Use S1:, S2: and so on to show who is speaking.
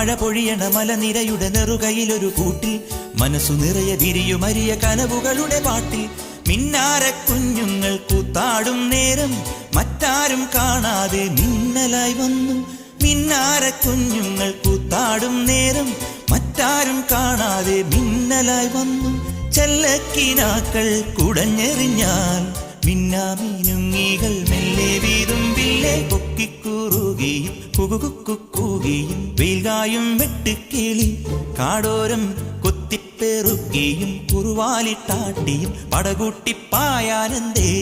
S1: മഴ പൊഴിയണ മലനിരയുടെ നെറുകയിലൊരു കൂട്ടിൽ മനസ്സു നിറയെ വിരിയുമരിയ കനവുകളുടെ പാട്ടിൽ മിന്നാര കുഞ്ഞുങ്ങൾ കൂത്താടും നേരം മറ്റാരും കാണാതെ മിന്നലായി വന്നു. മിന്നാര കുഞ്ഞുങ്ങൾ കൂത്താടും നേരം മറ്റാരും കാണാതെ മിന്നലായി വന്നു. ചെല്ലക്കിനാക്കൾ കുടഞ്ഞെറിഞ്ഞാൽ മിന്നാമീനുങ്ങികൾ മെല്ലെ വീതുമ്പില്ലേ കൊക്കിക്കൂറുകയും കുകുകുക്കുകയും വെയിൽകായും വെട്ടുക്കിളി കാടോരം കൊത്തിപ്പെറുകയും കുറുവാലിട്ടാട്ടിയും പടകൂട്ടിപ്പായാനെന്തേ.